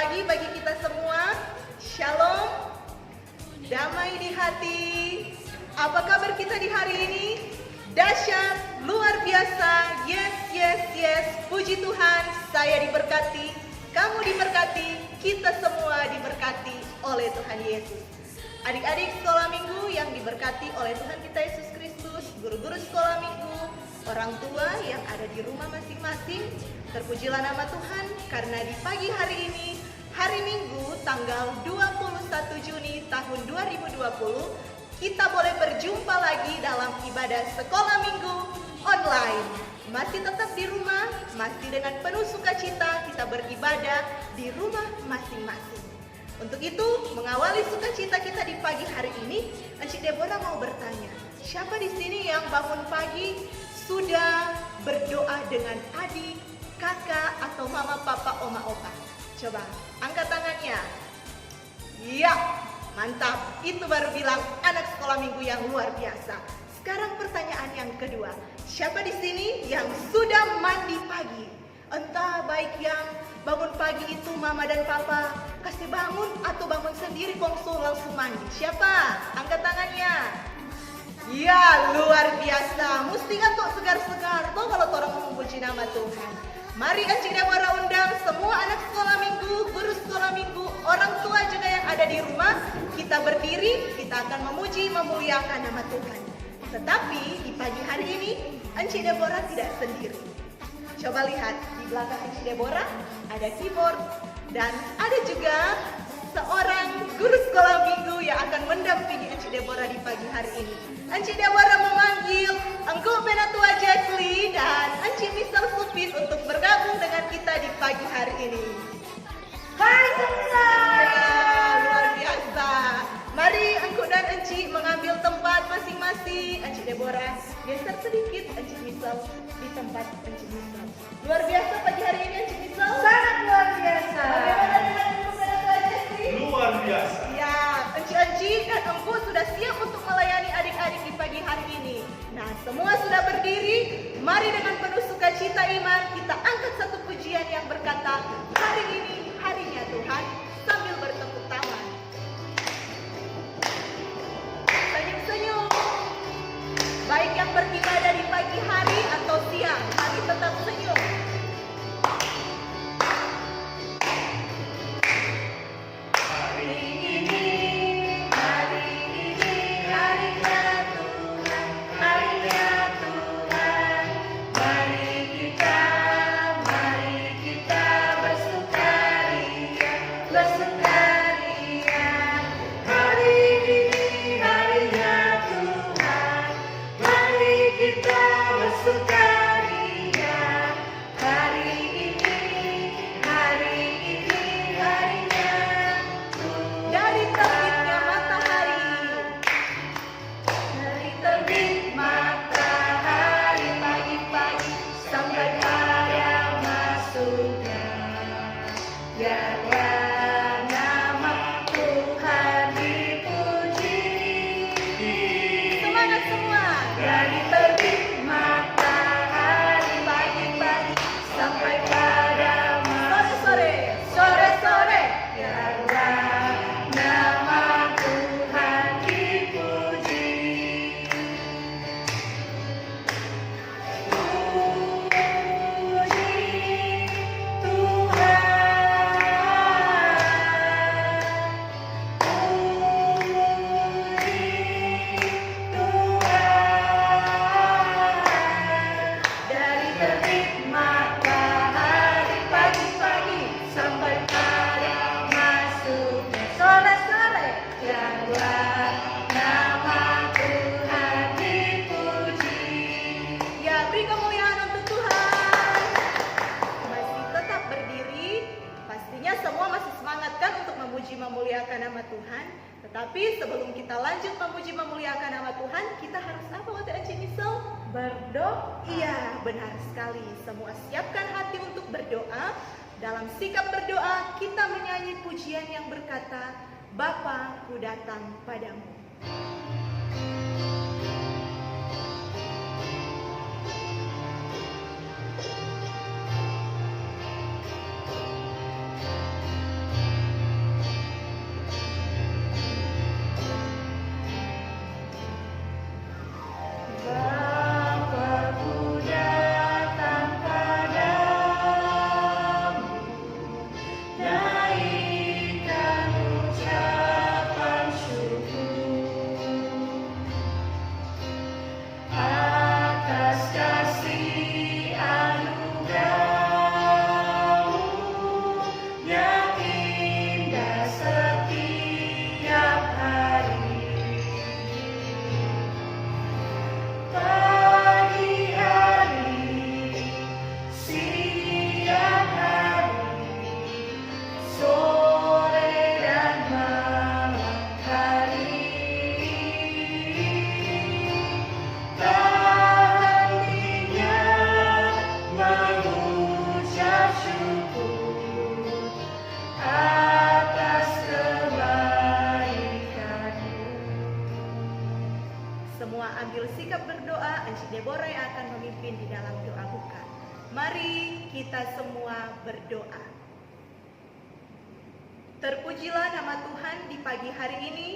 pagi bagi kita semua. Shalom, damai di hati. Apa kabar kita di hari ini? Dahsyat, luar biasa. Yes, yes, yes. Puji Tuhan, saya diberkati, kamu diberkati, kita semua diberkati oleh Tuhan Yesus. Adik-adik sekolah minggu yang diberkati oleh Tuhan kita Yesus Kristus, guru-guru sekolah minggu, orang tua yang ada di rumah masing-masing, terpujilah nama Tuhan karena di pagi hari ini, hari Minggu tanggal 21 Juni tahun 2020, kita boleh berjumpa lagi dalam ibadah sekolah minggu online. Masih tetap di rumah, masih dengan penuh sukacita kita beribadah di rumah masing-masing. Untuk itu, mengawali sukacita kita di pagi hari ini, Encik Deborah mau bertanya, siapa di sini yang bangun pagi sudah berdoa dengan adik, kakak, atau mama, papa, oma, opa? Coba, angkat tangannya. Iya, mantap. Itu baru bilang anak sekolah minggu yang luar biasa. Sekarang pertanyaan yang kedua. Siapa di sini yang sudah mandi pagi? Entah baik yang bangun pagi itu mama dan papa kasih bangun atau bangun sendiri langsung mandi. Siapa? Angkat tangannya. Ya, luar biasa. Mesti kan tuh segar-segar tuh kalau orang mau memuji nama Tuhan. Mari Encik Deborah undang semua anak sekolah minggu, guru sekolah minggu, orang tua juga yang ada di rumah. Kita berdiri, kita akan memuji, memuliakan nama Tuhan. Tetapi di pagi hari ini, Encik Deborah tidak sendiri. Coba lihat, di belakang Encik Deborah ada keyboard. Dan ada juga seorang guru sekolah minggu yang akan mendampingi Encik Deborah di pagi hari ini. Encik Deborah memanggil Engku Penatua Jacqueline dan Encik Misal Supis untuk bergabung dengan kita di pagi hari ini. Hai semua! Ya, luar biasa. Mari Engku dan Encik mengambil tempat masing-masing. Encik Deborah geser sedikit, Encik Misal di tempat Encik Misal. Luar biasa pagi hari ini Encik Misal. Sangat luar biasa. Bagaimana dengan Engku Penatua Jacqueline? Luar biasa. Ya, Encik-encik dan Engku sudah siap untuk melayani adik-adik di pagi hari ini. Nah, semua sudah berdiri. Mari dengan penuh sukacita iman kita angkat satu pujian yang berkata, hari ini harinya Tuhan, sambil bertepuk tangan. Senyum-senyum. Baik yang beribadah di pagi hari atau siang, mari tetap senyum. Memuliakan nama Tuhan. Tetapi sebelum kita lanjut memuji memuliakan nama Tuhan, kita harus apa waktu Encik Misal? Berdoa. Iya, benar sekali. Semua siapkan hati untuk berdoa. Dalam sikap berdoa, kita menyanyi pujian yang berkata, Bapa, ku datang padamu. Encik Deborah yang akan memimpin di dalam doa buka. Mari kita semua berdoa. Terpujilah nama Tuhan di pagi hari ini.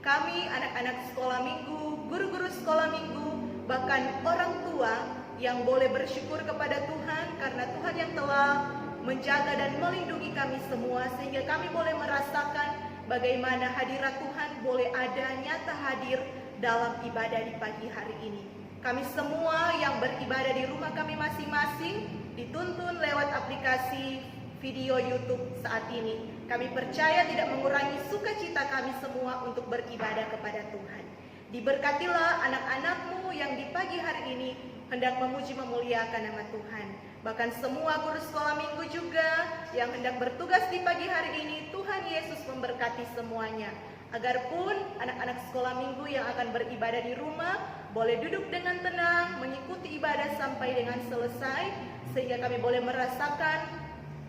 Kami anak-anak sekolah minggu, guru-guru sekolah minggu, bahkan orang tua yang boleh bersyukur kepada Tuhan karena Tuhan yang telah menjaga dan melindungi kami semua sehingga kami boleh merasakan bagaimana hadirat Tuhan boleh ada nyata hadir dalam ibadah di pagi hari ini. Kami semua yang beribadah di rumah kami masing-masing dituntun lewat aplikasi video YouTube saat ini. Kami percaya tidak mengurangi sukacita kami semua untuk beribadah kepada Tuhan. Diberkatilah anak-anakmu yang di pagi hari ini hendak memuji memuliakan nama Tuhan. Bahkan semua guru sekolah minggu juga yang hendak bertugas di pagi hari ini, Tuhan Yesus memberkati semuanya. Agarpun anak-anak sekolah minggu yang akan beribadah di rumah boleh duduk dengan tenang, mengikuti ibadah sampai dengan selesai, sehingga kami boleh merasakan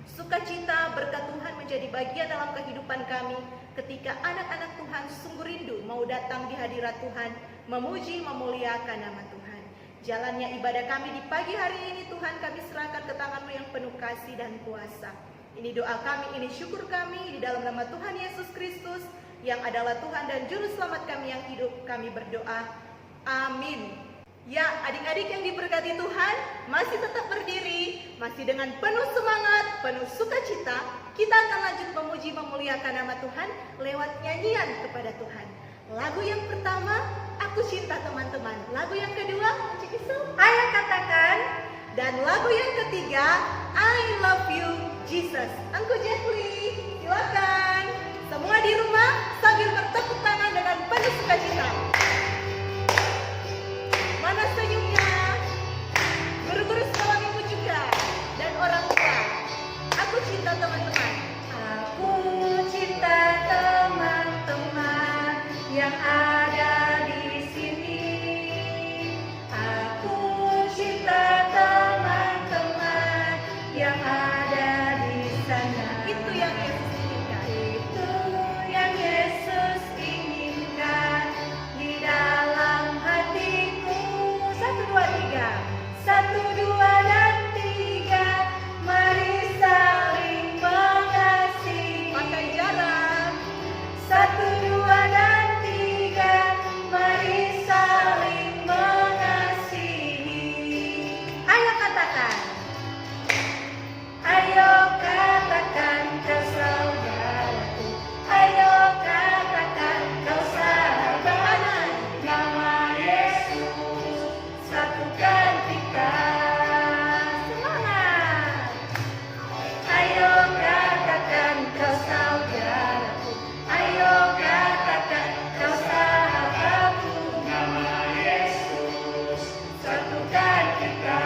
sukacita berkat Tuhan menjadi bagian dalam kehidupan kami ketika anak-anak Tuhan sungguh rindu mau datang di hadirat Tuhan, memuji, memuliakan nama Tuhan. Jalannya ibadah kami di pagi hari ini Tuhan kami serahkan ke tangan-Mu yang penuh kasih dan kuasa. Ini doa kami, ini syukur kami di dalam nama Tuhan Yesus Kristus yang adalah Tuhan dan Juru Selamat kami yang hidup. Kami berdoa, amin. Ya, adik-adik yang diberkati Tuhan, masih tetap berdiri, masih dengan penuh semangat, penuh sukacita, kita akan lanjut memuji memuliakan nama Tuhan lewat nyanyian kepada Tuhan. Lagu yang pertama, Aku Cinta Teman-teman. Lagu yang kedua, Encik Isu, Ayo Katakan. Dan lagu yang ketiga, I Love You Jesus. Angku Jeffrey, silakan. Semua di rumah sambil bertepuk tangan dengan penuh sukacita. Mana senyumnya? Guru-guru sekolah minggu juga dan orang tua. Aku cinta teman-teman. Aku cinta teman-teman yang ada di sini. Aku cinta teman-teman yang ada di sana. Itu yang Yesus inginkan. Itu yang Yesus inginkan di dalam hatiku. 1, 2, 3. 1, 2, dan 3. Mari saling mengasihi. Pakai jarak. 1, 2, dan 3. Mari saling mengasihi. Ayo katakan. Ayo katakan kau saudaraku. Ayo katakan kau sahabat. Nama Yesus satukan kita. Semangat. Ayo katakan kau saudaraku. Ayo katakan kau sahabatku. Nama Yesus satukan kita.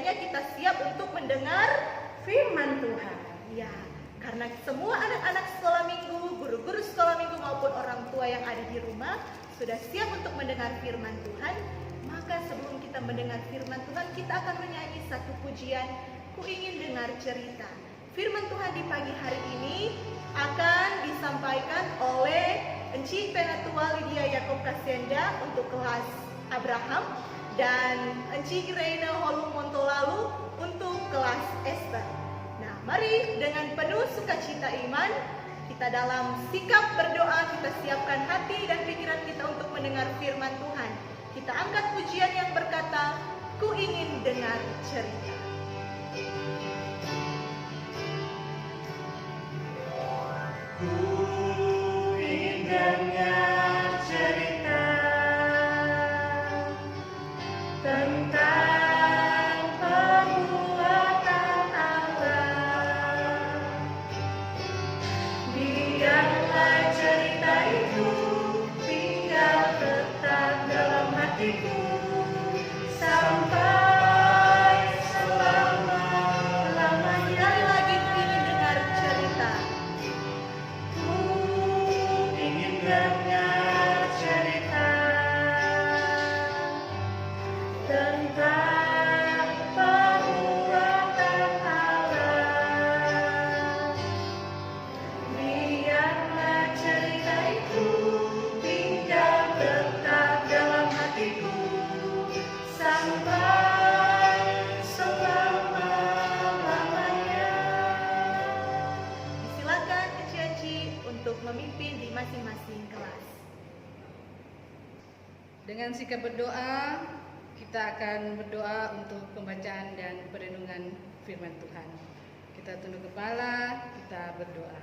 akhirnya kita siap untuk mendengar firman Tuhan. Ya, karena semua anak-anak sekolah minggu, guru-guru sekolah minggu maupun orang tua yang ada di rumah sudah siap untuk mendengar firman Tuhan. Maka sebelum kita mendengar firman Tuhan, kita akan menyanyi satu pujian, Ku Ingin Dengar Cerita. Firman Tuhan di pagi hari ini akan disampaikan oleh Enci Penatua Lydia Yakob Kasenda untuk kelas Abraham dan Enci Irena Holung Montolalu untuk kelas Esther. Nah, mari dengan penuh sukacita iman, kita dalam sikap berdoa, kita siapkan hati dan pikiran kita untuk mendengar firman Tuhan. Kita angkat pujian yang berkata, Ku Ingin Dengar Cerita. Ku ingin dengar cerita tentang perbuatan Allah. Biarlah cerita itu tinggal tetap dalam hatiku sampai selama-lamanya. Sekali lagi, ku ingin dengar cerita. Ku ingin dengar cerita tentang perbuatan Allah. Biarlah cerita itu tinggal tetap dalam hatiku sampai selama-lamanya. Silakan Enci untuk memimpin di masing-masing kelas. Dengan sikap berdoa, kita akan berdoa untuk pembacaan dan perenungan firman Tuhan. Kita tunduk kepala, kita berdoa.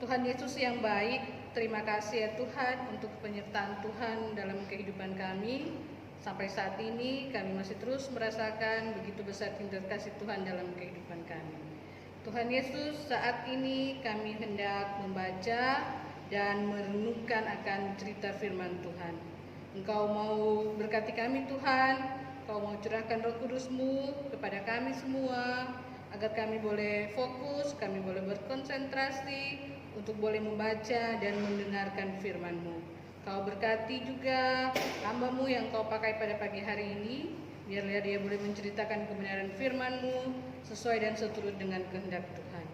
Tuhan Yesus yang baik, terima kasih ya Tuhan untuk penyertaan Tuhan dalam kehidupan kami. Sampai saat ini kami masih terus merasakan begitu besar cinta kasih Tuhan dalam kehidupan kami. Tuhan Yesus, saat ini kami hendak membaca dan merenungkan akan cerita firman Tuhan. Engkau mau berkati kami Tuhan, Engkau mau curahkan Roh Kudus-Mu kepada kami semua, agar kami boleh fokus, kami boleh berkonsentrasi untuk boleh membaca dan mendengarkan firman-Mu. Kau berkati juga hamba-Mu yang Kau pakai pada pagi hari ini, biarlah dia boleh menceritakan kebenaran firman-Mu sesuai dan seturut dengan kehendak Tuhan.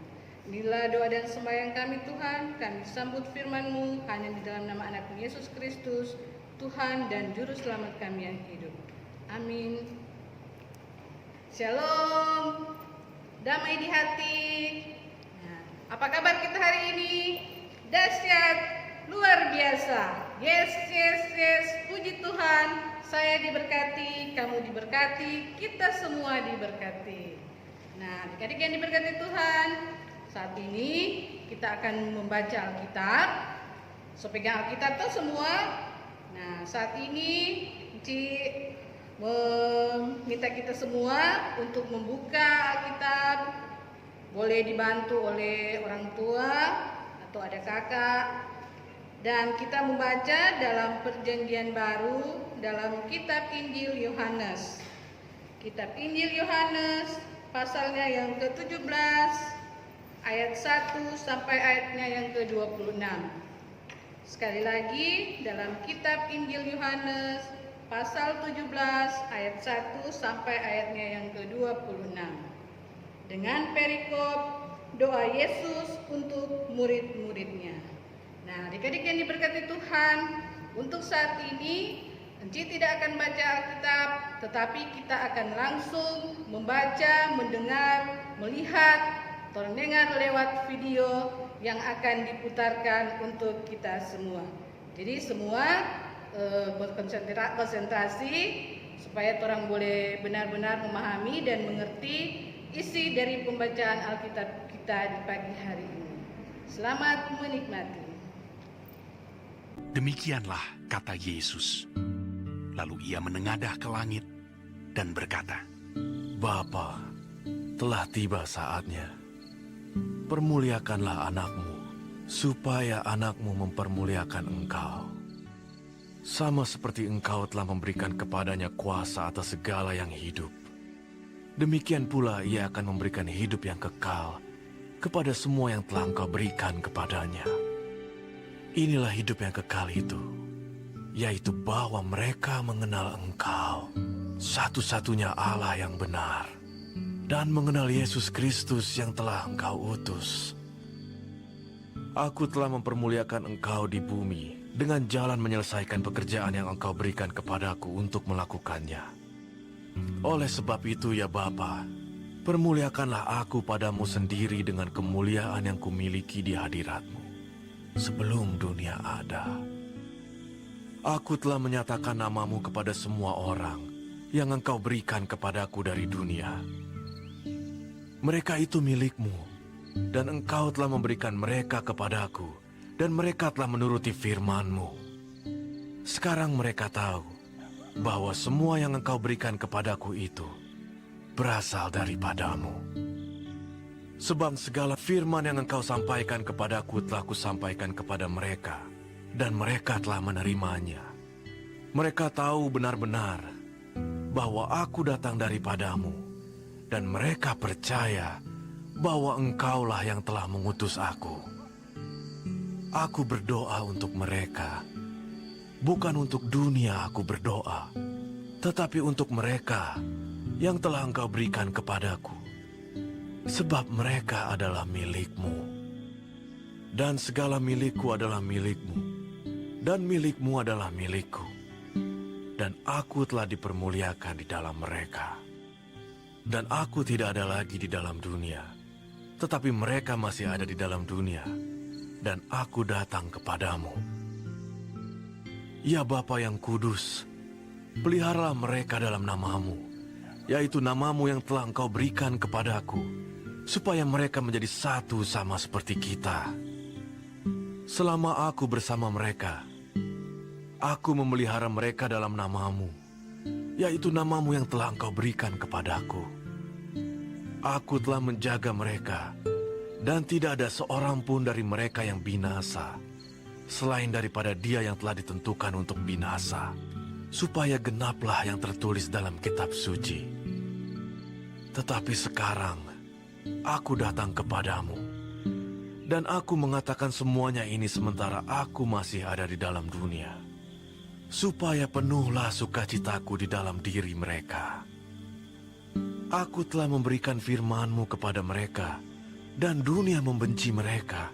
Inilah doa dan sembahyang kami Tuhan, kami sambut firman-Mu hanya di dalam nama anak-Mu Yesus Kristus, Tuhan dan Juru Selamat kami yang hidup. Amin. Shalom, damai di hati. Nah, apa kabar kita hari ini? Dahsyat, luar biasa. Yes, puji Tuhan. Saya diberkati, kamu diberkati, kita semua diberkati. Nah, adik-adik yang diberkati Tuhan, saat ini kita akan membaca Alkitab. So, pegang Alkitab tuh semua. Nah, saat ini Ci meminta kita semua untuk membuka Alkitab. Boleh dibantu oleh orang tua atau ada kakak. Dan kita membaca dalam Perjanjian Baru dalam Kitab Injil Yohanes. Kitab Injil Yohanes pasalnya yang ke-17 ayat 1 sampai ayatnya yang ke-26. Sekali lagi dalam Kitab Injil Yohanes pasal 17 ayat 1 sampai ayatnya yang ke-26. Dengan perikop doa Yesus untuk murid-muridnya. Nah, adik-adik yang diberkati Tuhan, untuk saat ini Enci tidak akan baca Alkitab, tetapi kita akan langsung membaca, mendengar, melihat, atau mendengar lewat video yang akan diputarkan untuk kita semua. Jadi semua berkonsentrasi supaya orang boleh benar-benar memahami dan mengerti isi dari pembacaan Alkitab kita di pagi hari ini. Selamat menikmati. Demikianlah kata Yesus. Lalu ia menengadah ke langit dan berkata, Bapa, telah tiba saatnya. Permuliakanlah anakmu, supaya anakmu mempermuliakan engkau. Sama seperti engkau telah memberikan kepadanya kuasa atas segala yang hidup, demikian pula Ia akan memberikan hidup yang kekal kepada semua yang telah Engkau berikan kepadanya. Inilah hidup yang kekal itu, yaitu bahwa mereka mengenal Engkau, satu-satunya Allah yang benar, dan mengenal Yesus Kristus yang telah Engkau utus. Aku telah mempermuliakan Engkau di bumi dengan jalan menyelesaikan pekerjaan yang Engkau berikan kepadaku untuk melakukannya. Oleh sebab itu ya Bapa, permuliakanlah aku padamu sendiri dengan kemuliaan yang kumiliki di hadirat-Mu sebelum dunia ada. Aku telah menyatakan nama-Mu kepada semua orang yang Engkau berikan kepadaku dari dunia. Mereka itu milik-Mu, dan Engkau telah memberikan mereka kepadaku, dan mereka telah menuruti firman-Mu. Sekarang mereka tahu bahwa semua yang Engkau berikan kepadaku itu berasal daripada-Mu. Sebab segala firman yang Engkau sampaikan kepadaku telah Kusampaikan kepada mereka, dan mereka telah menerimanya. Mereka tahu benar-benar bahwa aku datang daripada-Mu, dan mereka percaya bahwa Engkaulah yang telah mengutus aku. Aku berdoa untuk mereka, bukan untuk dunia aku berdoa, tetapi untuk mereka yang telah Engkau berikan kepadaku, sebab mereka adalah milik-Mu. Dan segala milikku adalah milik-Mu, dan milik-Mu adalah milikku. Dan aku telah dipermuliakan di dalam mereka. Dan aku tidak ada lagi di dalam dunia, tetapi mereka masih ada di dalam dunia, dan aku datang kepadamu. Ya Bapa yang kudus, peliharalah mereka dalam nama-Mu, yaitu nama-Mu yang telah Engkau berikan kepadaku, supaya mereka menjadi satu sama seperti kita. Selama aku bersama mereka, aku memelihara mereka dalam nama-Mu, yaitu nama-Mu yang telah Engkau berikan kepadaku. Aku telah menjaga mereka, dan tidak ada seorang pun dari mereka yang binasa, selain daripada dia yang telah ditentukan untuk binasa, supaya genaplah yang tertulis dalam kitab suci. Tetapi sekarang, aku datang kepadamu, dan aku mengatakan semuanya ini sementara aku masih ada di dalam dunia, supaya penuhlah sukacitaku di dalam diri mereka. Aku telah memberikan firman-Mu kepada mereka, dan dunia membenci mereka,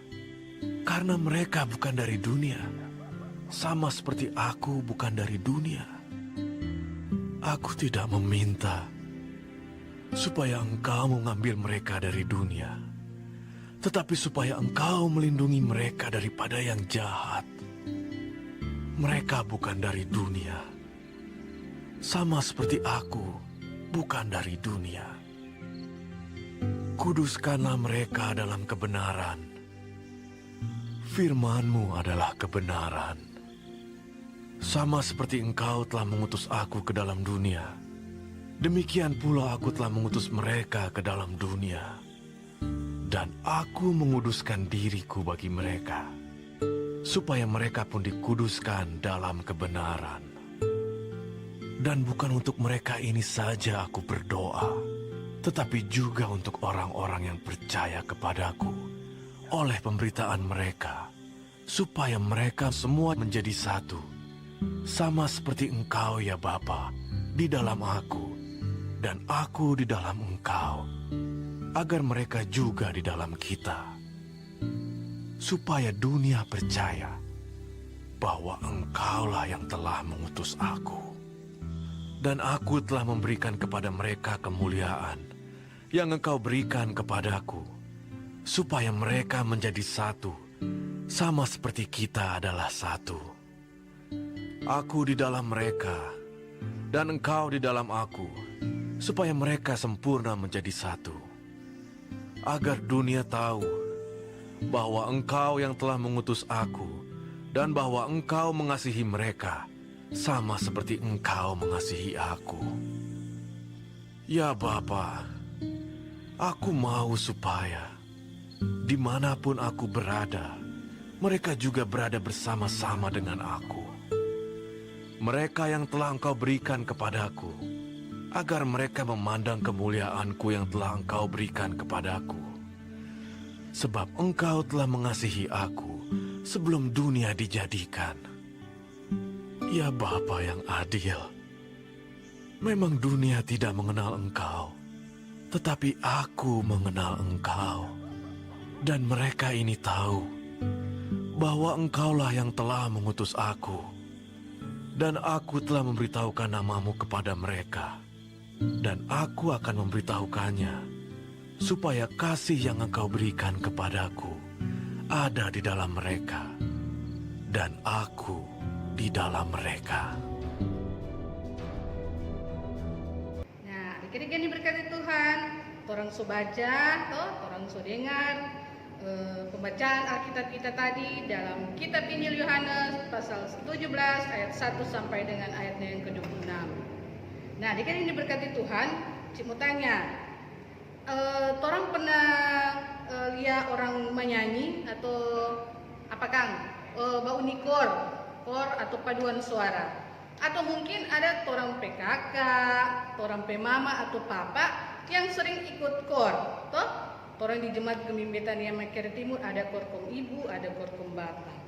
karena mereka bukan dari dunia, sama seperti aku bukan dari dunia. Aku tidak meminta supaya Engkau mengambil mereka dari dunia, tetapi supaya Engkau melindungi mereka daripada yang jahat. Mereka bukan dari dunia, sama seperti aku bukan dari dunia. Kuduskanlah mereka dalam kebenaran. Firman-Mu adalah kebenaran. Sama seperti Engkau telah mengutus aku ke dalam dunia, demikian pula aku telah mengutus mereka ke dalam dunia. Dan aku menguduskan diriku bagi mereka, supaya mereka pun dikuduskan dalam kebenaran. Dan bukan untuk mereka ini saja aku berdoa, tetapi juga untuk orang-orang yang percaya kepadaku oleh pemberitaan mereka, supaya mereka semua menjadi satu, sama seperti Engkau ya Bapa, di dalam aku, dan aku di dalam Engkau, agar mereka juga di dalam kita, supaya dunia percaya bahwa Engkaulah yang telah mengutus aku. Dan aku telah memberikan kepada mereka kemuliaan yang Engkau berikan kepadaku, supaya mereka menjadi satu, sama seperti kita adalah satu. Aku di dalam mereka, dan Engkau di dalam aku, supaya mereka sempurna menjadi satu. Agar dunia tahu bahwa Engkau yang telah mengutus aku, dan bahwa Engkau mengasihi mereka, sama seperti Engkau mengasihi aku. Ya Bapa, aku mau supaya dimanapun aku berada, mereka juga berada bersama-sama dengan aku. Mereka yang telah Engkau berikan kepadaku, agar mereka memandang kemuliaanku yang telah Engkau berikan kepadaku. Sebab Engkau telah mengasihi aku sebelum dunia dijadikan. Ya Bapa yang adil, memang dunia tidak mengenal Engkau, tetapi aku mengenal Engkau. Dan mereka ini tahu bahwa Engkaulah yang telah mengutus aku, dan aku telah memberitahukan namamu kepada mereka. Dan aku akan memberitahukannya, supaya kasih yang Engkau berikan kepadaku ada di dalam mereka, dan aku di dalam mereka. Nah, adik-adik yang diberkati Tuhan, orang so baca, orang so dengar pembacaan Alkitab kita tadi dalam Kitab Injil Yohanes pasal 17 ayat 1 sampai dengan ayatnya yang ke-26. Nah, adik-adik yang diberkati Tuhan, Cik mau tanya, orang pernah lihat orang menyanyi atau apa Kang? Bau nikor, kor atau paduan suara? Atau mungkin ada orang PKK, orang pemama atau papa yang sering ikut kor, toh? Orang di jemaat Gemimbetan yang Mekere Timur ada korkom ibu, ada korkom bapak.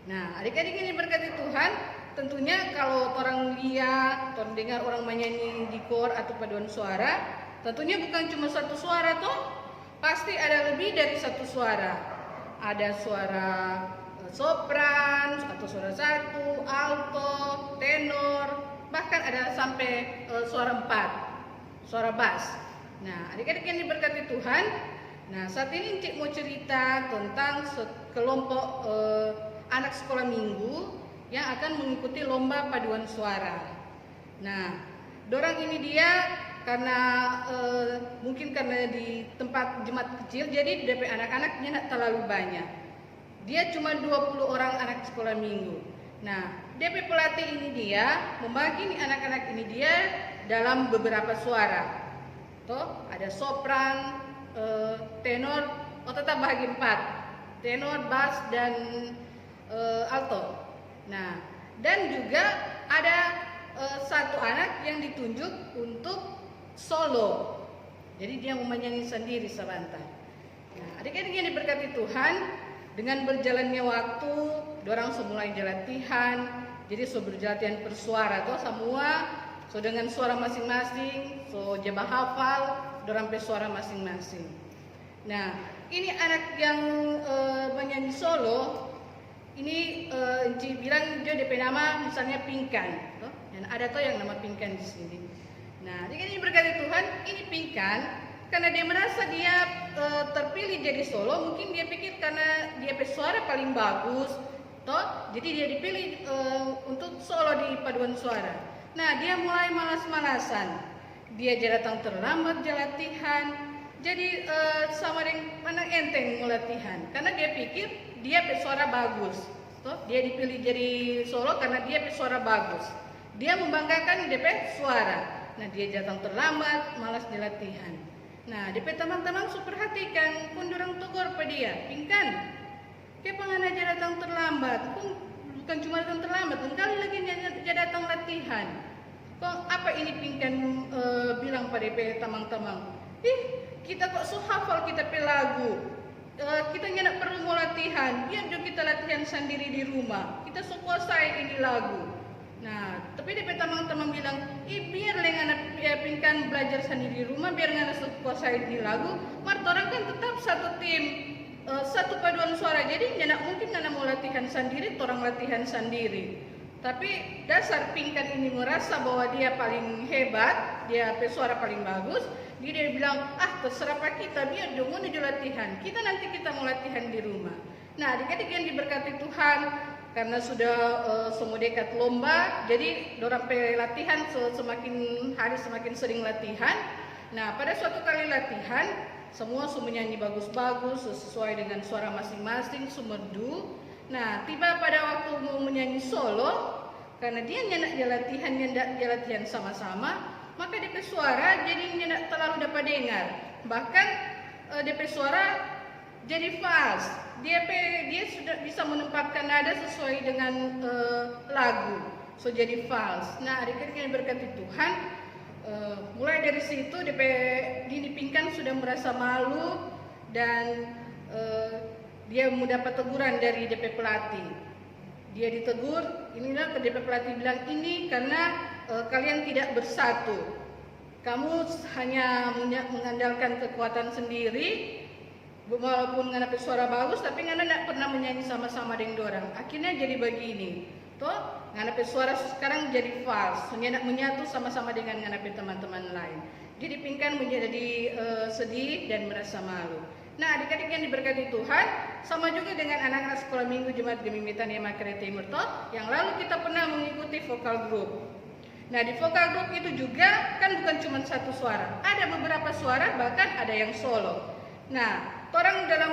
Nah, adik-adik ini berkati Tuhan, tentunya kalau orang lihat, orang dengar orang menyanyi di kor atau paduan suara, tentunya bukan cuma satu suara toh, pasti ada lebih dari satu suara. Ada suara sopran atau suara satu, alto, tenor, bahkan ada sampai suara 4, suara bass. Nah, adik-adik yang diberkati Tuhan, nah saat ini Cik mau cerita tentang kelompok anak sekolah minggu yang akan mengikuti lomba paduan suara. Nah, dorang ini dia karena mungkin karena di tempat jemaat kecil, jadi DP anak-anaknya tidak terlalu banyak. Dia cuma 20 orang anak sekolah minggu. Nah, DP pelatih ini dia membagi anak-anak ini dia dalam beberapa suara. Toh, ada sopran, tenor, tetap bagi 4, tenor, bass, dan alto. Nah, dan juga ada satu anak yang ditunjuk untuk solo. Jadi dia mau menyanyi sendiri sebentar. Nah, adik-adik yang diberkati Tuhan, dengan berjalannya waktu, dorang semulai latihan. Jadi berlatihan bersuara tuh semua, dengan suara masing-masing, jebak hafal, dorang suara masing-masing. Nah, ini anak yang menyanyi solo, ini Enci bilang dia DP nama misalnya Pinkan, dan ada tuh yang nama Pinkan di sini. Nah, ini berkati Tuhan, ini Pinkan, karena dia merasa dia terpilih jadi solo, mungkin dia pikir karena dia suara paling bagus, jadi dia dipilih untuk solo di paduan suara. Nah, dia mulai malas-malasan. Dia datang terlambat latihan. Jadi sama dengan mana enteng latihan. Karena dia pikir dia suara bagus. Dia dipilih jadi solo karena dia suara bagus. Dia membanggakan dia suara. Nah, dia datang terlambat, malas latihan. Nah, DP teman-teman perhatikan, pun dorang tegur pada dia, Pinkan, kenapa aja datang terlambat? Bukan cuma datang terlambat, kali lagi dia datang latihan. Kok apa ini Pinkan bilang pada DP teman-teman? Kita kok hafal kita pe lagu. Kita nggak perlu mau latihan, biar juga kita latihan sendiri di rumah. Kita kuasai ini lagu. Nah, tapi DP teman-teman bilang, biar anak Pinkan belajar sendiri di rumah, biar anak kuasai di lagu. Orang kan tetap satu tim, satu paduan suara. Jadi tidak mungkin anak mau latihan sendiri, orang latihan sendiri. Tapi dasar Pinkan ini merasa bahwa dia paling hebat, dia suara paling bagus. Dia bilang, terserah Pak kita, biar dong menuju latihan. Kita mau latihan di rumah. Nah, adik-adik yang diberkati Tuhan, karena sudah semua dekat lomba, jadi dorang latihan semakin hari semakin sering latihan. Nah, pada suatu kali latihan, semua menyanyi bagus-bagus sesuai dengan suara masing-masing, merdu. Nah, tiba pada waktu mau menyanyi solo, karena dia latihan sama-sama, maka DP suara jadi tidak terlalu dapat dengar. Bahkan DP suara jadi false. Dia sudah bisa menempatkan nada sesuai dengan lagu, jadi false. Nah, adik-adik yang berkati Tuhan, mulai dari situ DP Dini Pingkan sudah merasa malu dan dia mendapat teguran dari DP pelatih. Dia ditegur, inilah ke DP pelatih bilang ini karena kalian tidak bersatu. Kamu hanya mengandalkan kekuatan sendiri, walaupun ngana suara bagus, tapi ngana tidak pernah menyanyi sama-sama dengan dorang. Akhirnya jadi begini. Toh, ngana suara sekarang jadi false, hanya menyatu sama-sama dengan ngana teman-teman lain. Jadi Pingkan menjadi sedih dan merasa malu. Nah, adik-adik yang diberkati Tuhan, sama juga dengan anak-anak sekolah minggu Jemaat Gemimitan Makere Timur toh, yang lalu kita pernah mengikuti vokal group. Nah, di vokal group itu juga kan bukan cuma satu suara, ada beberapa suara, bahkan ada yang solo. Nah, orang dalam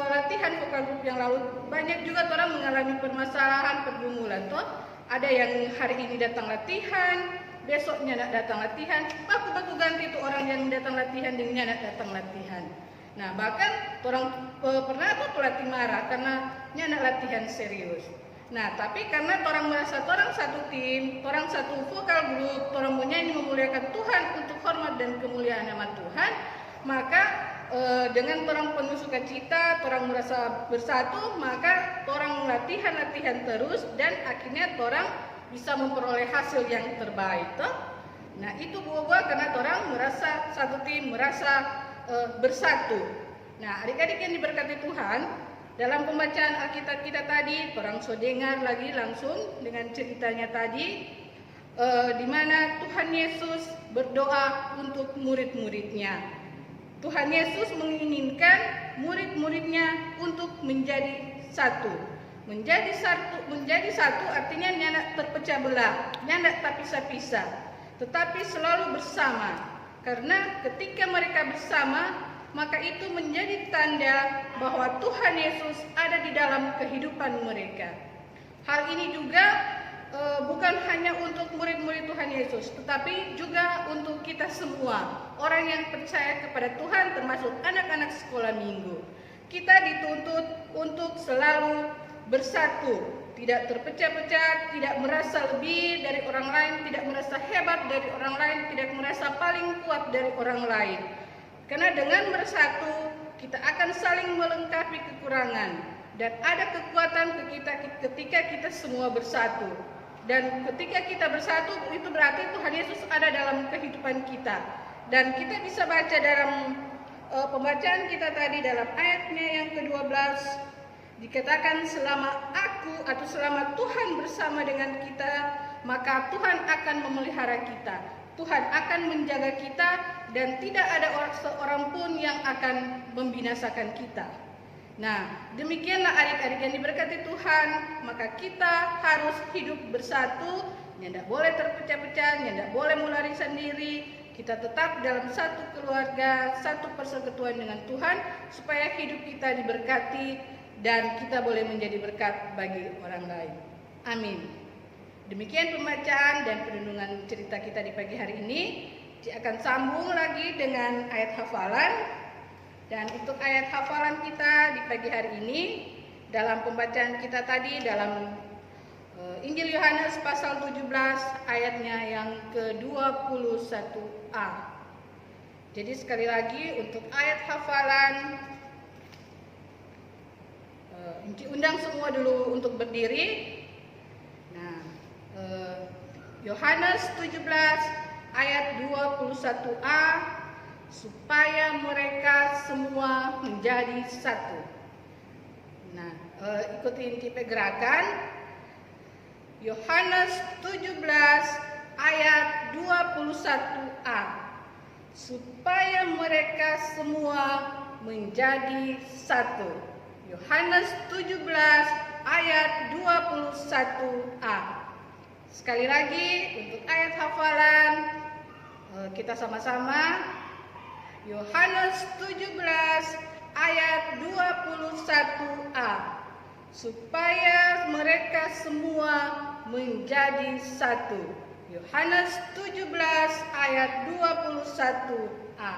latihan vokal group yang lalu banyak juga orang mengalami permasalahan, pergumulan toh. Ada yang hari ini datang latihan, besoknya tidak datang latihan, baku-baku ganti tuh orang yang datang latihan dengan tidak datang latihan. Nah, bahkan orang pernah tuh pelatih marah karena nyanak latihan serius. Nah, tapi karena orang merasa orang satu tim, orang satu vokal grup, orang menyanyi memuliakan Tuhan untuk hormat dan kemuliaan nama Tuhan, maka dengan orang penuh sukacita, orang merasa bersatu, maka orang latihan terus dan akhirnya orang bisa memperoleh hasil yang terbaik. Toh? Nah, itu buah-buah karena orang merasa satu tim, merasa bersatu. Nah, adik-adik yang diberkati Tuhan, dalam pembacaan Alkitab kita tadi, orang so dengar lagi langsung dengan ceritanya tadi, di mana Tuhan Yesus berdoa untuk murid-muridnya. Tuhan Yesus menginginkan murid-muridnya untuk menjadi satu. Menjadi satu artinya nyanak terpecah belah, nyanak tak pisah-pisah, tetapi selalu bersama. Karena ketika mereka bersama, maka itu menjadi tanda bahwa Tuhan Yesus ada di dalam kehidupan mereka. Hal ini juga bukan hanya untuk murid-murid Tuhan Yesus, tetapi juga untuk kita semua, orang yang percaya kepada Tuhan, termasuk anak-anak sekolah minggu. Kita dituntut untuk selalu bersatu, tidak terpecah-pecah, tidak merasa lebih dari orang lain, tidak merasa hebat dari orang lain, tidak merasa paling kuat dari orang lain. Karena dengan bersatu, kita akan saling melengkapi kekurangan. Dan ada kekuatan ketika kita semua bersatu. Dan ketika kita bersatu, itu berarti Tuhan Yesus ada dalam kehidupan kita. Dan kita bisa baca dalam pembacaan kita tadi dalam ayatnya yang ke-12, dikatakan selama aku atau selama Tuhan bersama dengan kita, maka Tuhan akan memelihara kita. Tuhan akan menjaga kita dan tidak ada seorang pun yang akan membinasakan kita. Nah, demikianlah adik-adik yang diberkati Tuhan, maka kita harus hidup bersatu, tidak boleh terpecah-pecah, tidak boleh melari sendiri. Kita tetap dalam satu keluarga, satu persekutuan dengan Tuhan, supaya hidup kita diberkati dan kita boleh menjadi berkat bagi orang lain. Amin. Demikian pembacaan dan perenungan cerita kita di pagi hari ini. Dia akan sambung lagi dengan ayat hafalan. Dan untuk ayat hafalan kita di pagi hari ini, dalam pembacaan kita tadi dalam Injil Yohanes pasal 17 ayatnya yang ke-21a. Jadi sekali lagi untuk ayat hafalan, undang semua dulu untuk berdiri. Nah, Yohanes 17 ayat 21a, supaya mereka semua menjadi satu. Nah, ikutin tipe gerakan. Yohanes 17 ayat 21a, supaya mereka semua menjadi satu. Yohanes 17 ayat 21a. Sekali lagi untuk ayat hafalan, kita sama-sama. Yohanes 17 ayat 21a, supaya mereka semua menjadi satu. Yohanes 17 ayat 21a.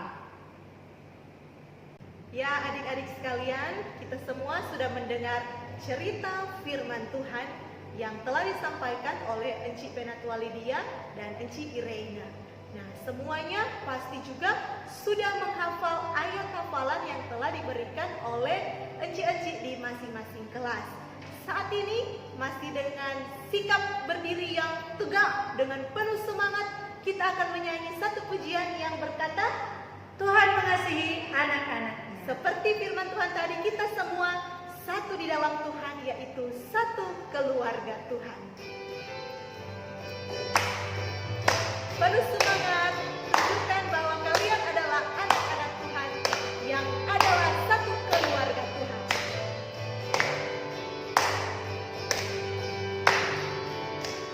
Ya, adik-adik sekalian, kita semua sudah mendengar cerita firman Tuhan yang telah disampaikan oleh Encik Penatua Lydia dan Encik Irena. Nah, semuanya pasti juga sudah menghafal ayat hafalan yang telah diberikan oleh encik-encik di masing-masing kelas. Saat ini masih dengan sikap berdiri yang tegak, dengan penuh semangat, kita akan menyanyi satu pujian yang berkata, Tuhan mengasihi anak-anaknya. seperti firman Tuhan tadi, kita semua satu di dalam Tuhan, yaitu satu keluarga Tuhan. Penuh semangat, tunjukkan bahwa kalian adalah anak-anak Tuhan yang adalah satu keluarga Tuhan.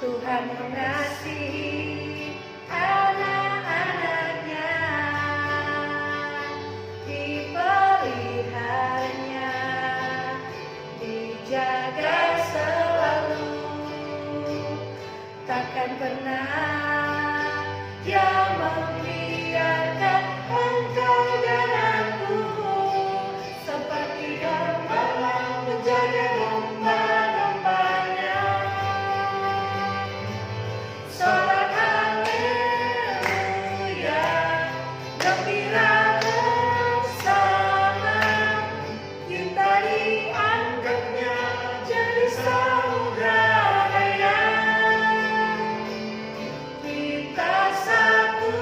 Tuhan mengasihi anak-anaknya, dipeliharanya, dijaga selalu, takkan pernah Dia membiarkan engkau dan aku seperti gembala menjaga domba-dombanya. Sorak haleluya, gembira bersama, kita dianggapnya jadi saudara. Kita satu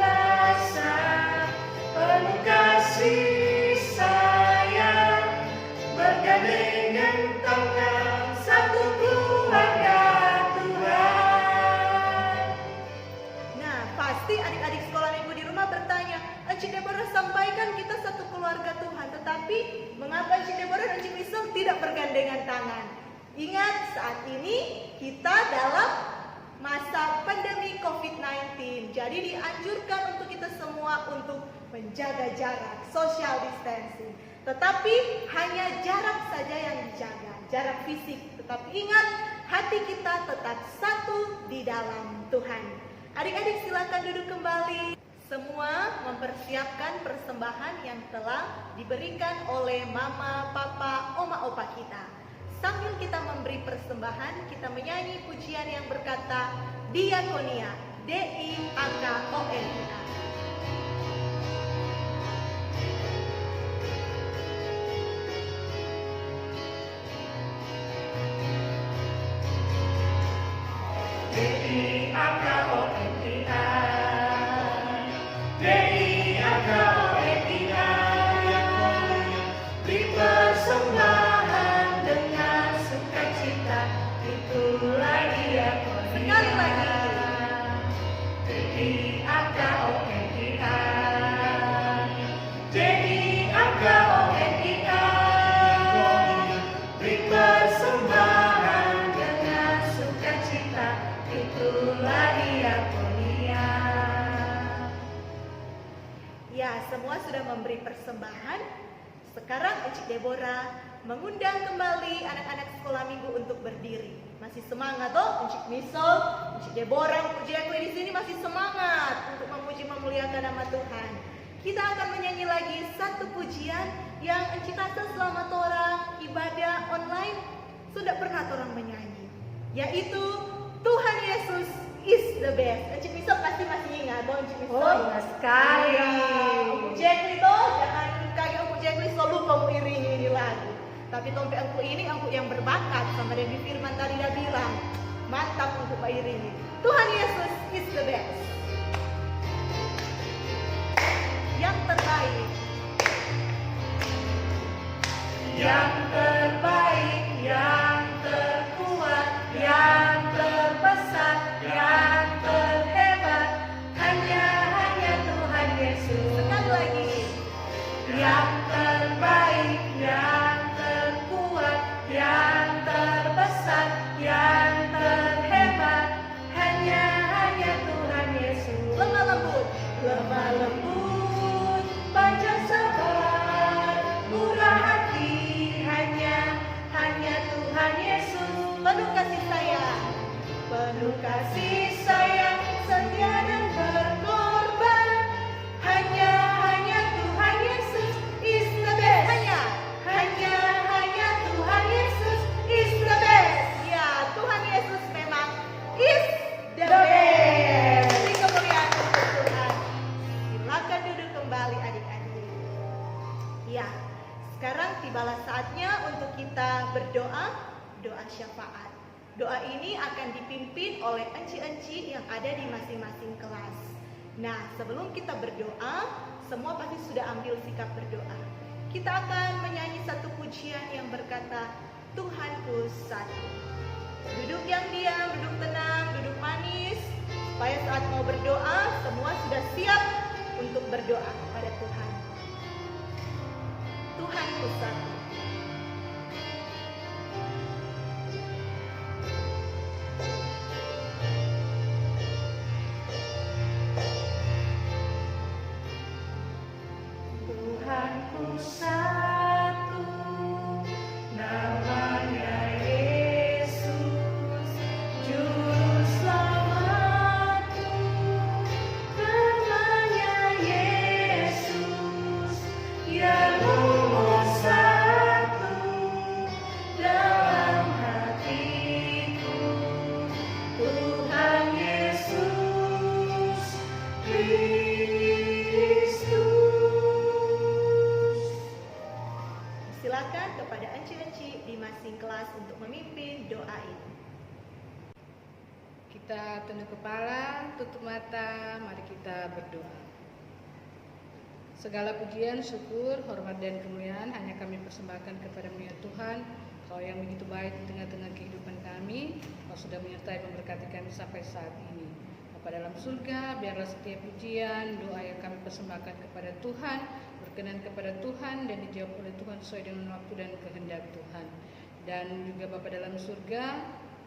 rasa, penuh kasih sayang, bergandengan tangan, satu keluarga Tuhan. Nah, pasti adik-adik sekolah minggu di rumah bertanya, Encik Deborah sampaikan kita satu keluarga Tuhan, tetapi mengapa Encik Deborah dan Encik Misel tidak bergandengan tangan? Ingat, saat ini kita dalam masa pandemi COVID-19, jadi dianjurkan untuk kita semua untuk menjaga jarak, social distancing. Tetapi hanya jarak saja yang dijaga, jarak fisik. Tetapi ingat, hati kita tetap satu di dalam Tuhan. Adik-adik silakan duduk kembali. Semua mempersiapkan persembahan yang telah diberikan oleh mama, papa, oma, opa kita. Sambil kita memberi persembahan, kita menyanyi pujian yang berkata Diakonia, D-I-A-K-O-N-I-A. Beri persembahan dengan sukacita, itulah diakonia. Sekali lagi. D-I-A-K-O-N-I-A, D-I-A-K-O-N-I-A. Beri persembahan dengan sukacita, itulah diakonia. Ya, semua sudah memberi persembahan. Sekarang Encik Deborah mengundang kembali anak-anak sekolah minggu untuk berdiri. Masih semangat toh, Encik Misel, Encik Deborah, Encik Jacqueline di sini masih semangat untuk memuji memuliakan nama Tuhan. Kita akan menyanyi lagi satu pujian yang Encik rasa selama orang ibadah online sudah pernah orang menyanyi, yaitu Tuhan Yesus is the best. Encik Misel pasti masih ingat toh, Encik Misel? Oh, ingat sekali. Ibu Jacqueline toh, jangan kayak Ibu Jacqueline selalu kamu iringi ini lagu. Tapi tompe angku ini angku yang berbakat, sama Debbie Firman tadi dah bilang, mantap untuk mengiringi. Tuhan Yesus is the best. Yang terbaik. Yang terbaik, yang terkuat, yang terbesar, yang terhebat, hanya Tuhan Yesus. Sekali lagi. Yang terbaik, yang terkuat, yang terbesar, yang terhebat, hanya Tuhan Yesus. Lemah lembut. Lemah lembut, panjang sabar, murah hati, hanya Tuhan Yesus. Penuh kasih sayang. Penuh kasih sayang, setia dan berkorban, hanya Tuhan Yesus is Doa ini akan dipimpin oleh enci-enci yang ada di masing-masing kelas. Nah, sebelum kita berdoa, semua pasti sudah ambil sikap berdoa. Kita akan menyanyi satu pujian yang berkata, Tuhanku satu. Duduk yang diam, duduk tenang, duduk manis, supaya saat mau berdoa, semua sudah siap untuk berdoa kepada Tuhan. Tuhanku satu. Tuhanku satu, namanya Yesus, Juru Selamatku. Namanya Yesus, yang nomor satu dalam hatiku. Tuhan Yesus Silakan kepada enci-enci di masing kelas untuk memimpin doa ini. Kita tunduk kepala, tutup mata, mari kita berdoa. Segala pujian, syukur, hormat dan kemuliaan hanya kami persembahkan kepadamu ya Tuhan. Kau yang begitu baik di tengah-tengah kehidupan kami, Kau sudah menyertai memberkati kami sampai saat ini. Bapa dalam surga, biarlah setiap pujian, doa yang kami persembahkan kepada Tuhan berkenan kepada Tuhan dan dijawab oleh Tuhan sesuai dengan waktu dan kehendak Tuhan. Dan juga Bapa dalam surga,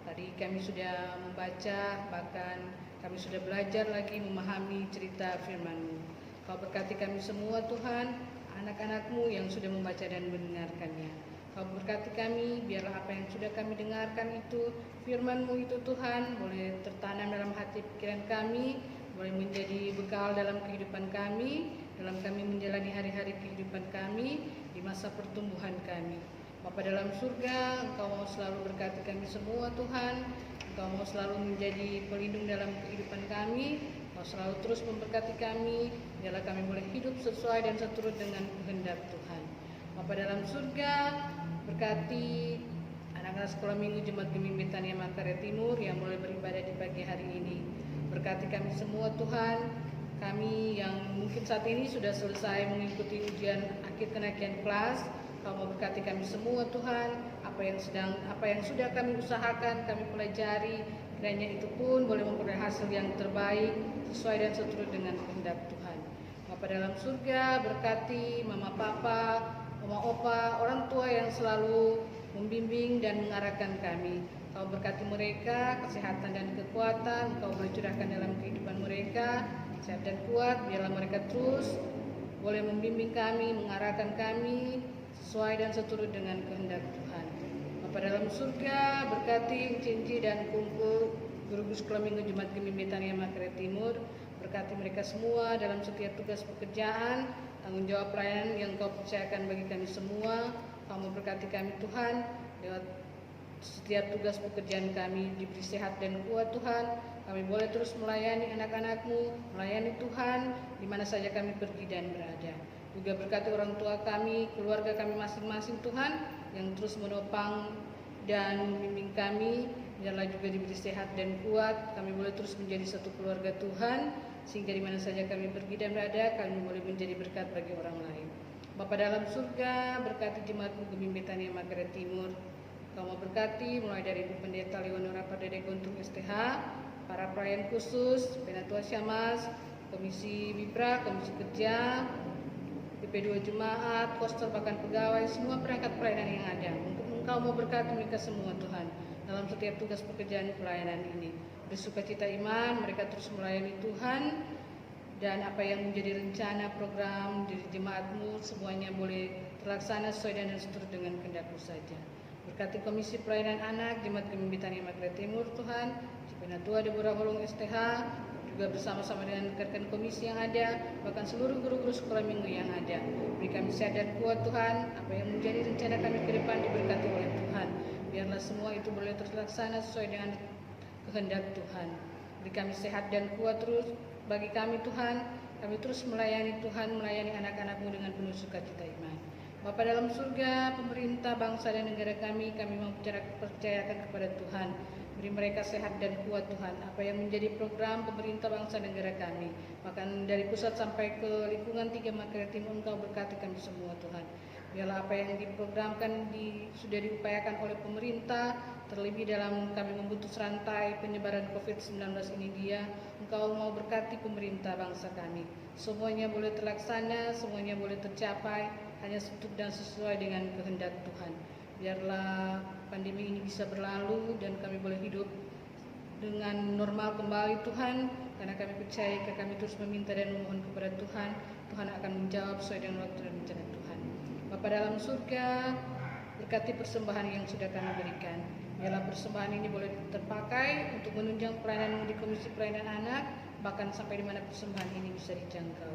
tadi kami sudah membaca, bahkan kami sudah belajar lagi memahami cerita firman-Mu. Kau berkati kami semua Tuhan, anak-anak-Mu yang sudah membaca dan mendengarkannya. Kau berkati kami, biarlah apa yang sudah kami dengarkan itu, firman-Mu itu Tuhan, boleh tertanam dalam hati pikiran kami, boleh menjadi bekal dalam kehidupan kami, dalam kami menjalani hari-hari kehidupan kami, di masa pertumbuhan kami. Bapa dalam surga, Engkau mau selalu berkati kami semua Tuhan, Engkau mau selalu menjadi pelindung dalam kehidupan kami, Engkau selalu terus memberkati kami, biarlah kami boleh hidup sesuai dan seturut dengan kehendak Tuhan. Bapa dalam surga, berkati anak-anak sekolah minggu Jemaat Gemimbing Tania Manggarai Timur yang boleh beribadah di pagi hari ini. Berkati kami semua Tuhan, kami yang mungkin saat ini sudah selesai mengikuti ujian akhir kenaikan kelas, Kau mau berkati kami semua Tuhan, apa yang sudah kami usahakan, kami pelajari, kiranya itu pun boleh memperoleh hasil yang terbaik sesuai dan seturut dengan kehendak Tuhan. Bapa dalam surga, berkati Mama Papa, Oma Opa, orang tua yang selalu membimbing dan mengarahkan kami. Kau berkati mereka, kesehatan dan kekuatan, Kau boleh curahkan dalam kehidupan mereka, sehat dan kuat, biarlah mereka terus boleh membimbing kami, mengarahkan kami sesuai dan seturut dengan kehendak Tuhan. Bapa dalam surga, berkati Cinci dan kumpul guru-guru sekolah minggu Jemaat Gemimbing Tania Manggarai Timur, berkati mereka semua dalam setiap tugas pekerjaan, tanggung jawab pelayanan yang Kau percayakan bagi kami semua. Kau memberkati kami Tuhan, lewat setiap tugas pekerjaan kami diberi sehat dan kuat Tuhan. Kami boleh terus melayani anak-anak-Mu, melayani Tuhan di mana saja kami pergi dan berada. Juga berkati orang tua kami, keluarga kami masing-masing Tuhan yang terus menopang dan membimbing kami. Biarlah juga diberi sehat dan kuat. Kami boleh terus menjadi satu keluarga Tuhan, sehingga di mana saja kami pergi dan berada, kami boleh menjadi berkat bagi orang lain. Bapa dalam surga, berkati Jemaat-Mu Gemimbing Tania Manggarai Timur. Kau mau berkati mulai dari Ibu Pendeta Leonora Pardede Gontung STH, para pelayan khusus, Penatua Syamas, Komisi Mipra, Komisi Kerja, BP2 Jemaat, Koster, bahkan pegawai, semua perangkat pelayanan yang ada. Untuk Engkau mau berkati mereka semua Tuhan dalam setiap tugas pekerjaan pelayanan ini. Bersukacita iman, mereka terus melayani Tuhan, dan apa yang menjadi rencana program dari jemaat-Mu semuanya boleh terlaksana sesuai dan seturut dengan kehendak-Mu saja. Berkati Komisi Pelayanan Anak Jemaat Gemimbing Tania Manggarai Timur Tuhan, Penatua Deborah Holong STH, juga bersama-sama dengan rekan-rekan komisi yang ada, bahkan seluruh guru-guru sekolah minggu yang ada. Beri kami sehat dan kuat Tuhan, apa yang menjadi rencana kami ke depan diberkati oleh Tuhan. Biarlah semua itu boleh terlaksana sesuai dengan kehendak Tuhan. Beri kami sehat dan kuat terus bagi kami Tuhan. Kami terus melayani Tuhan, melayani anak-anak-Mu dengan penuh sukacita iman. Bapa dalam surga, pemerintah bangsa dan negara kami mau percayakan kepada Tuhan. Beri mereka sehat dan kuat Tuhan. Apa yang menjadi program pemerintah bangsa dan negara kami, bahkan dari pusat sampai ke lingkungan 3 Makassar Timur, Engkau berkati kami semua Tuhan. Biarlah apa yang diprogramkan sudah diupayakan oleh pemerintah, terlebih dalam kami memutus rantai penyebaran COVID-19 ini dia, Engkau mau berkati pemerintah bangsa kami. Semuanya boleh terlaksana, semuanya boleh tercapai, hanya dan sesuai dengan kehendak Tuhan. Biarlah pandemi ini bisa berlalu dan kami boleh hidup dengan normal kembali Tuhan, karena kami percaya jika kami terus meminta dan memohon kepada Tuhan, Tuhan akan menjawab sesuai dengan waktu dan rencana Tuhan. Bapa dalam surga, berkati persembahan yang sudah kami berikan. Biarlah persembahan ini boleh terpakai untuk menunjang pelayanan di Komisi Pelayanan Anak, bahkan sampai di mana persembahan ini bisa dijangkau.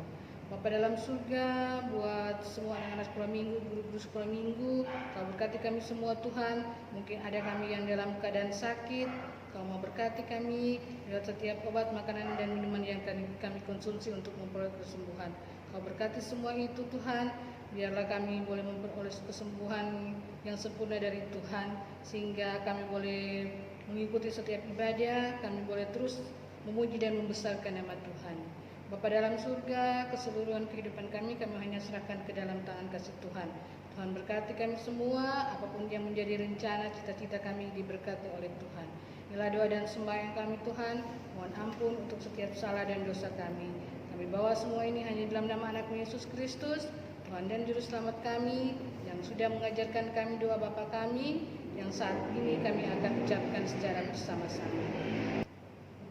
Bapa dalam surga, buat semua anak-anak sekolah minggu, guru-guru sekolah minggu, Kau berkati kami semua Tuhan. Mungkin ada kami yang dalam keadaan sakit, Kau mau berkati kami lewat setiap obat, makanan, dan minuman yang kami konsumsi untuk memperoleh kesembuhan. Kau berkati semua itu Tuhan. Biarlah kami boleh memperoleh kesembuhan yang sempurna dari Tuhan, sehingga kami boleh mengikuti setiap ibadah, kami boleh terus memuji dan membesarkan nama Tuhan. Bapa dalam surga, keseluruhan kehidupan kami hanya serahkan ke dalam tangan kasih Tuhan. Tuhan berkati kami semua, apapun yang menjadi rencana cita-cita kami diberkati oleh Tuhan. Inilah doa dan sembahyang kami Tuhan, mohon ampun untuk setiap salah dan dosa kami. Kami bawa semua ini hanya dalam nama anak Yesus Kristus, Tuhan dan Juru Selamat kami, yang sudah mengajarkan kami doa Bapa kami, yang saat ini kami akan ucapkan secara bersama-sama.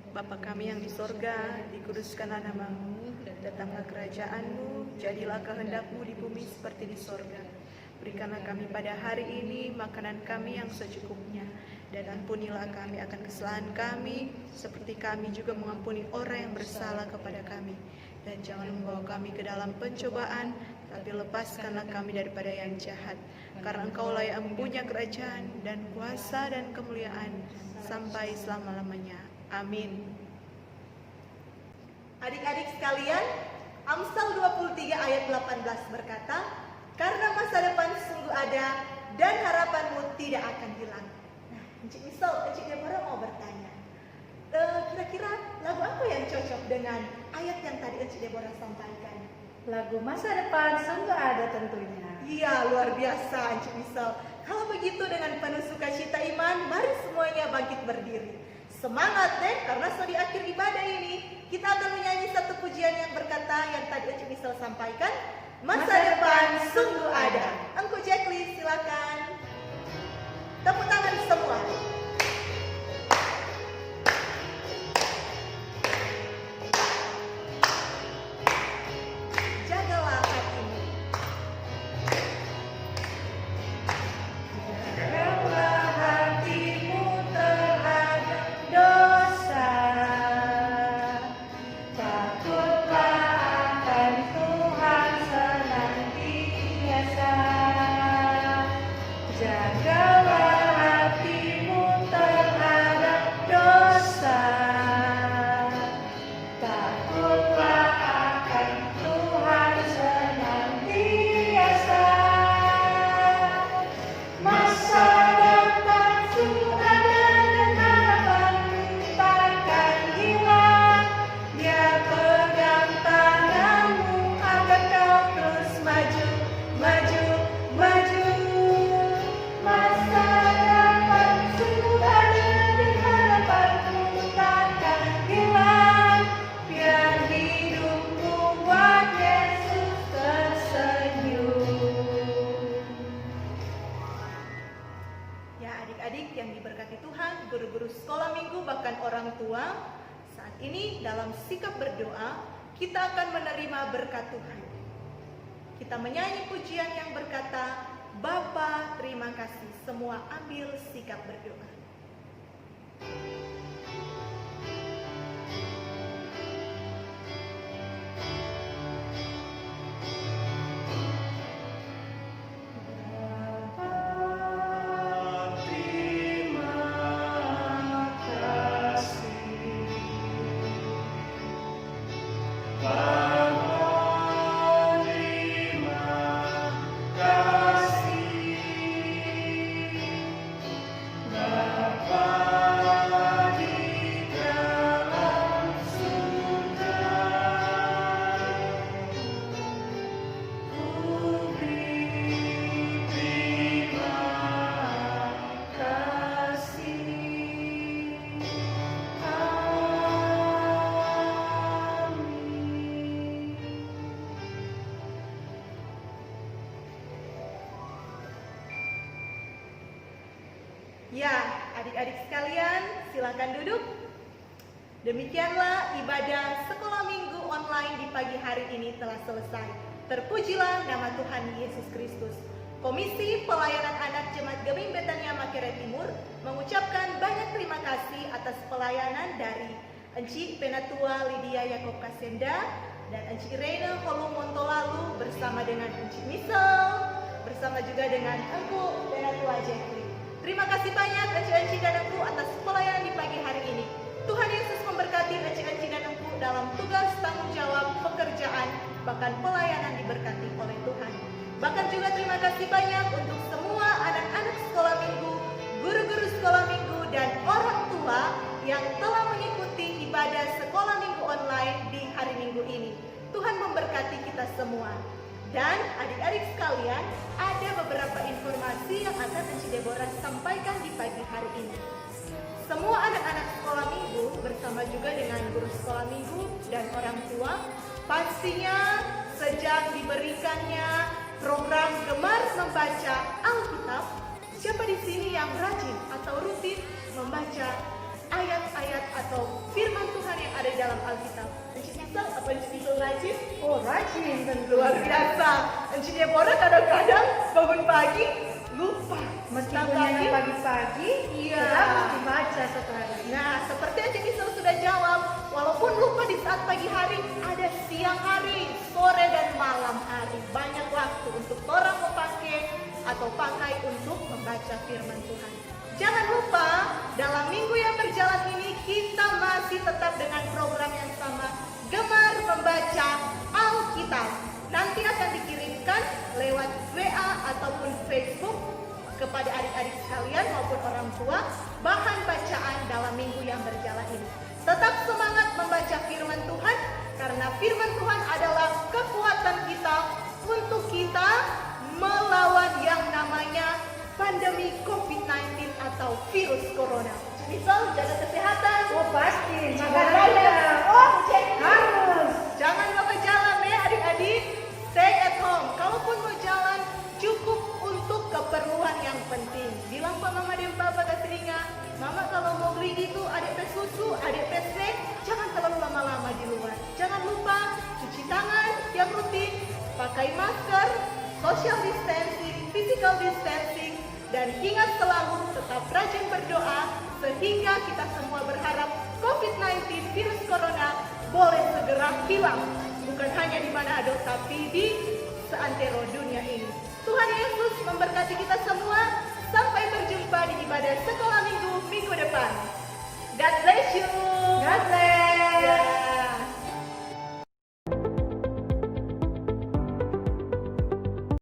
Bapa kami yang di sorga, dikuduskanlah namamu, datanglah kerajaan-Mu, jadilah kehendak-Mu di bumi seperti di sorga. Berikanlah kami pada hari ini makanan kami yang secukupnya, dan ampunilah kami akan kesalahan kami, seperti kami juga mengampuni orang yang bersalah kepada kami. Dan jangan membawa kami ke dalam pencobaan, tapi lepaskanlah kami daripada yang jahat. Karena Engkaulah yang mempunyai kerajaan dan kuasa dan kemuliaan sampai selama-lamanya. Amin. Adik-adik sekalian, Amsal 23 ayat 18 berkata, karena masa depan sungguh ada dan harapanmu tidak akan hilang. Nah, Encik Misal, Encik Deborah mau bertanya, kira-kira lagu apa yang cocok dengan ayat yang tadi Encik Deborah sampaikan? Lagu masa depan sungguh ada tentunya. Iya, luar biasa Encik Misal. Kalau begitu dengan penuh sukacita iman, mari semuanya bangkit berdiri. Semangat deh, karena sudah di akhir ibadah ini kita akan menyanyi satu pujian yang berkata yang tadi Encik Misal sampaikan, masa depan sungguh ada. Engku Jacqueline silakan. Tepuk tangan semua. Jagalah hatimu. Jagalah hatimu terhadap dosa, takutlah akan Tuhan senantiasa. Jagalah hatimu terhadap dosa, takutlah akan Tuhan senantiasa. Masa depan sungguh ada dan harapanmu takkan hilang. Dia pegang tanganmu agar kau terus maju, maju, maju. Masa depan sungguh ada dan harapanmu takkan hilang. Biar hidupmu buat Yesus tersenyum. Ya adik-adik yang diberkati Tuhan, guru-guru sekolah minggu bahkan orang tua, saat ini dalam sikap berdoa kita akan menerima berkat Tuhan. Kita menyanyi pujian yang berkata, Bapa terima kasih. Semua ambil sikap berdoa. Terima kasih. Ya, adik-adik sekalian, silakan duduk. Demikianlah ibadah sekolah minggu online di pagi hari ini telah selesai. Terpujilah nama Tuhan Yesus Kristus. Komisi Pelayanan Anak Jemaat Geming Betania Makerere Timur mengucapkan banyak terima kasih atas pelayanan dari Enci Penatua Lydia Yakob Kasenda dan Enci Reina Holung Montolalu bersama dengan Enci Misel, bersama juga dengan Engku Penatua Jeffrey. Terima kasih banyak Enci-enci dan Engku atas pelayanan di pagi hari ini. Tuhan Yesus memberkati Enci-enci dan Engku dalam tugas tanggung jawab pekerjaan, bahkan pelayanan diberkati oleh Tuhan. Bahkan juga terima kasih banyak untuk semua anak-anak sekolah minggu, guru-guru sekolah minggu, dan orang tua yang telah mengikuti ibadah sekolah minggu online di hari Minggu ini. Tuhan memberkati kita semua. Dan adik-adik sekalian, ada beberapa informasi yang akan Enci Deborah sampaikan di pagi hari ini. Semua anak-anak sekolah minggu bersama juga dengan guru sekolah minggu dan orang tua pastinya sejak diberikannya program Gemar Membaca Alkitab, siapa di sini yang rajin atau rutin membaca ayat-ayat atau firman Tuhan yang ada di dalam Alkitab? Enci Misal, apa Enci Misal rajin? Oh, rajin tentu. Luar biasa. Enci Deborah kadang-kadang bangun pagi lupa. Meskipun yang pagi-pagi, Iya. tetap dibaca setelah itu. Nah, seperti Enci Misal sudah jawab, walaupun lupa di saat pagi hari, ada siang hari, sore dan malam hari. Banyak waktu untuk orang memakai atau pakai untuk membaca firman Tuhan. Jangan lupa, dalam minggu yang berjalan ini kita masih tetap dengan program yang sama, Gemar Membaca Alkitab. Nanti akan dikirimkan lewat WA ataupun Facebook kepada adik-adik sekalian maupun orang tua bahan bacaan dalam minggu yang berjalan ini. Tetap semangat membaca firman Tuhan, karena firman Tuhan adalah kekuatan kita untuk kita melawan yang namanya pandemi COVID-19 atau virus corona. Misal, jaga kesehatan. Oh, pasti. Jaga Makan raya. Oh, Cek. harus. Jangan lupa jalan ya adik-adik. Stay at home. Kalaupun mau jalan, cukup untuk keperluan yang penting. Bilang Pak Mama dan Papa ke telinga, Mama kalau mau beli itu adik pes susu, adik pes teh, jangan terlalu lama-lama di luar. Jangan lupa cuci tangan yang rutin, pakai masker, social distancing, physical distancing, dan ingat selalu tetap rajin berdoa sehingga kita semua berharap COVID-19 virus corona boleh segera hilang. Bukan hanya di Manado, tapi di seantero dunia ini. Tuhan Yesus memberkati kita semua. Sampai berjumpa di ibadah sekolah